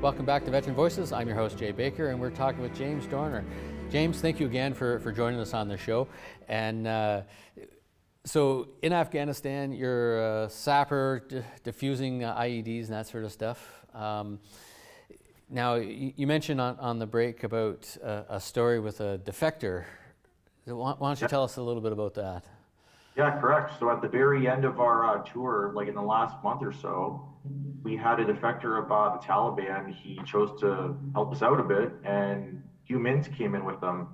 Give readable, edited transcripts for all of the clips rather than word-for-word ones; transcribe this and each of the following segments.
Welcome back to Veteran Voices. I'm your host, Jay Baker, and we're talking with James Dorner. James, thank you again for joining us on the show. And so in Afghanistan, you're a sapper, diffusing IEDs and that sort of stuff. Now, you mentioned on the break about a story with a defector. Why don't you tell us a little bit about that? Yeah, correct. So at the very end of our tour, like in the last month or so, we had a defector of the Taliban. He chose to help us out a bit, and humans came in with them.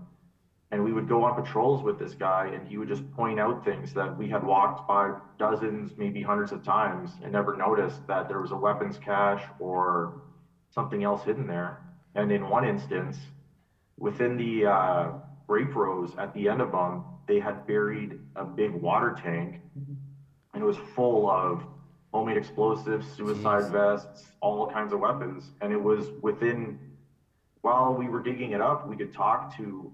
And we would go on patrols with this guy, and he would just point out things that we had walked by dozens, maybe hundreds of times, and never noticed that there was a weapons cache or something else hidden there. And in one instance, within the grape rows at the end of them, they had buried a big water tank, and it was full of homemade explosives, suicide Jeez. vests, all kinds of weapons. And it was within, while we were digging it up, we could talk to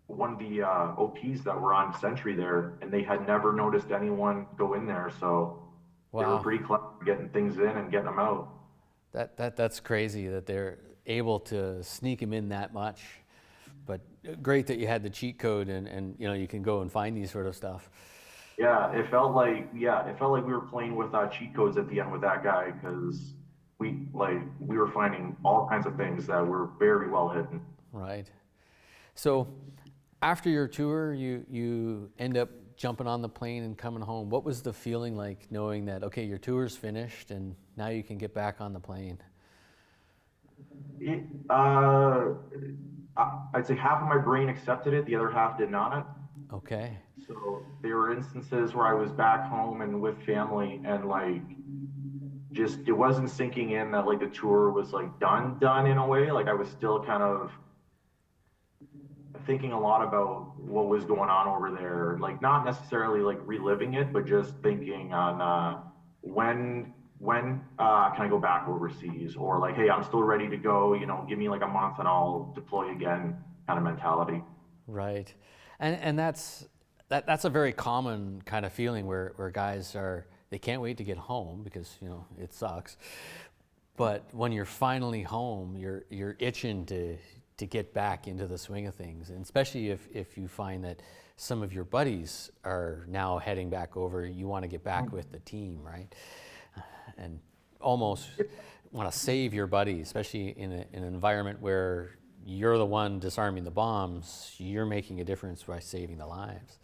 one of the OPs that were on sentry there, and they had never noticed anyone go in there. So they were Wow. pretty clever getting things in and getting them out. That's crazy that they're able to sneak him in that much. But great that you had the cheat code and you can go and find these sort of stuff. It felt like we were playing with cheat codes at the end with that guy because we were finding all kinds of things that were very well hidden. Right. So after your tour, you end up jumping on the plane and coming home. What was the feeling like knowing that, okay, your tour's finished and now you can get back on the plane? It, I'd say half of my brain accepted it, the other half did not. Okay. So there were instances where I was back home and with family, and just it wasn't sinking in that the tour was done in a way. Like I was still kind of thinking a lot about what was going on over there. Like not necessarily reliving it, but just thinking on when can I go back overseas, or hey, I'm still ready to go. Give me a month and I'll deploy again, kind of mentality. Right. And that's a very common kind of feeling where guys they can't wait to get home because, it sucks. But when you're finally home, you're itching to get back into the swing of things. And especially if you find that some of your buddies are now heading back over, you want to get back with the team, right? And almost want to save your buddies, especially in an environment where you're the one disarming the bombs, you're making a difference by saving the lives.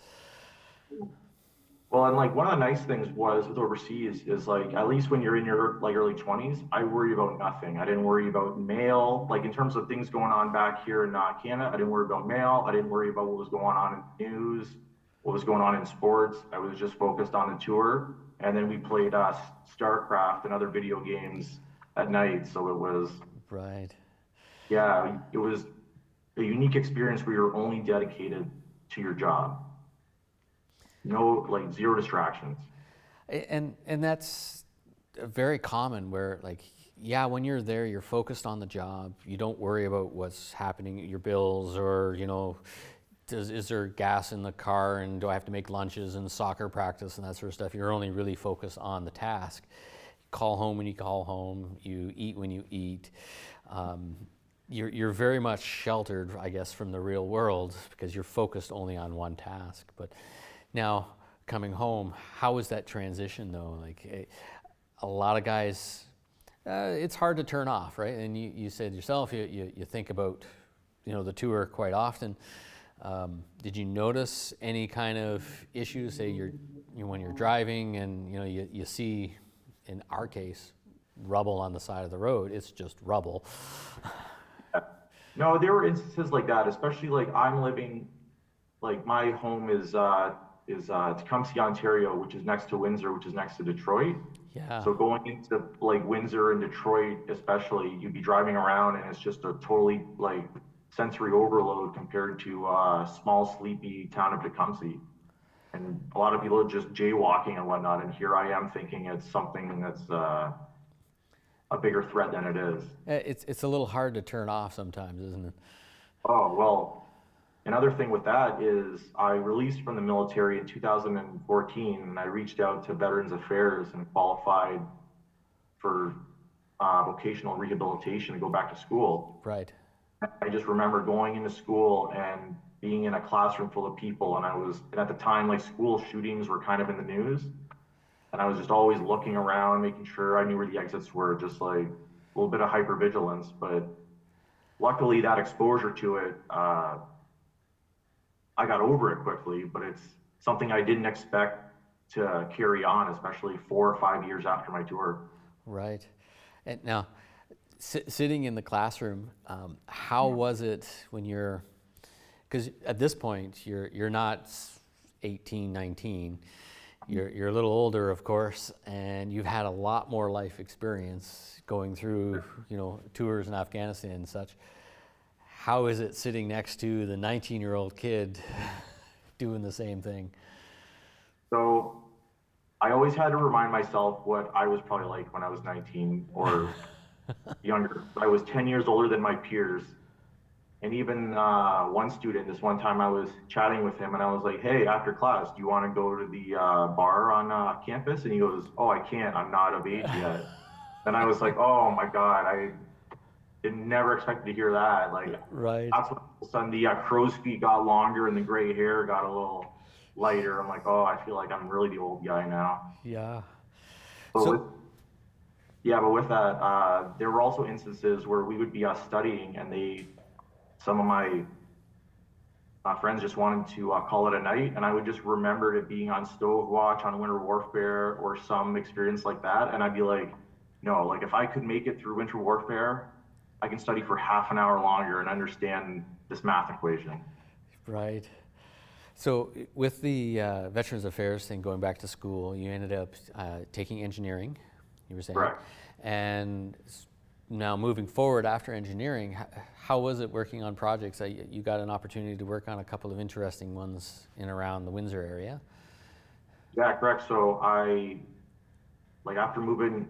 Well, and one of the nice things was with overseas is at least when you're in your early 20s, I worry about nothing. I didn't worry about mail, in terms of things going on back here in Canada. I didn't worry about mail. I didn't worry about what was going on in the news, what was going on in sports. I was just focused on the tour, and then we played StarCraft and other video games at night. So it was, Right. yeah, it was a unique experience where you're only dedicated to your job. No, zero distractions. And that's very common where when you're there, you're focused on the job. You don't worry about what's happening, your bills, or is there gas in the car, and do I have to make lunches and soccer practice and that sort of stuff. You're only really focused on the task. Call home when you call home. You eat when you eat. You're very much sheltered, I guess, from the real world because you're focused only on one task. But now, coming home, how was that transition though? A lot of guys, it's hard to turn off, right? And you said yourself, you think about, the tour quite often. Did you notice any kind of issues? Say when you're driving and you see, in our case, rubble on the side of the road. It's just rubble. No, there were instances like that, especially I'm living, my home is Tecumseh, Ontario, which is next to Windsor, which is next to Detroit. Yeah. So going into Windsor and Detroit, especially, you'd be driving around and it's just a totally sensory overload compared to small, sleepy town of Tecumseh. And a lot of people are just jaywalking and whatnot. And here I am thinking it's something that's a bigger threat than it is. It's a little hard to turn off sometimes, isn't it? Oh, well, another thing with that is I released from the military in 2014, and I reached out to Veterans Affairs and qualified for vocational rehabilitation to go back to school. Right. I just remember going into school and being in a classroom full of people, and at the time, like school shootings were kind of in the news, and I was just always looking around, making sure I knew where the exits were, just like a little bit of hypervigilance. But luckily, that exposure to it, I got over it quickly. But it's something I didn't expect to carry on, especially 4 or 5 years after my tour. Right. And now, sitting in the classroom, how was it when you're, because at this point you're not 18, 19, you're a little older, of course, and you've had a lot more life experience going through, tours in Afghanistan and such. How is it sitting next to the 19-year-old kid doing the same thing? So I always had to remind myself what I was probably like when I was 19 or younger. I was 10 years older than my peers. And even one student, this one time I was chatting with him and I was like, hey, after class, do you want to go to the bar on campus? And he goes, oh, I can't. I'm not of age yet. And I was like, oh my God, I did never expected to hear that. Like, Right. that's when all of a sudden the crow's feet got longer and the gray hair got a little lighter. I'm like, oh, I feel like I'm really the old guy now. Yeah. But with So, Yeah, but with that, there were also instances where we would be studying, and some of my friends just wanted to call it a night, and I would just remember it being on Stove Watch, on Winter Warfare, or some experience like that, and I'd be like, no, like if I could make it through Winter Warfare, I can study for half an hour longer and understand this math equation. right. So with the Veterans Affairs thing, going back to school, you ended up taking engineering, you were saying, Correct. and now moving forward after engineering, how was it working on projects? You got an opportunity to work on a couple of interesting ones in around the Windsor area. Yeah, correct. After moving,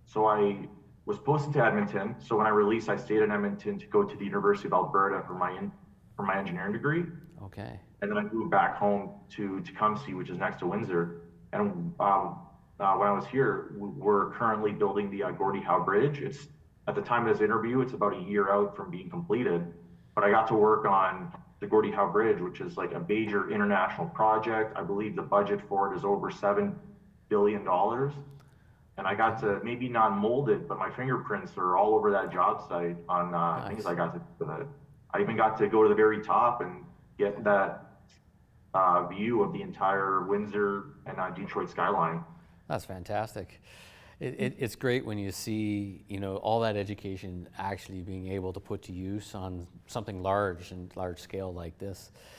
so I was posted to Edmonton. So when I released, I stayed in Edmonton to go to the University of Alberta for my engineering degree, Okay. and then I moved back home to Tecumseh, which is next to Windsor. And when I was here, we're currently building the Gordie Howe Bridge. It's At the time of this interview, it's about a year out from being completed, but I got to work on the Gordie Howe Bridge, which is like a major international project. I believe the budget for it is over $7 billion, and I got Okay. to maybe not mold it, but my fingerprints are all over that job site on things Nice. I got to do with it. I even got to go to the very top and get that view of the entire Windsor and Detroit skyline. That's fantastic. It's great when you see, all that education actually being able to put to use on something large and large scale like this.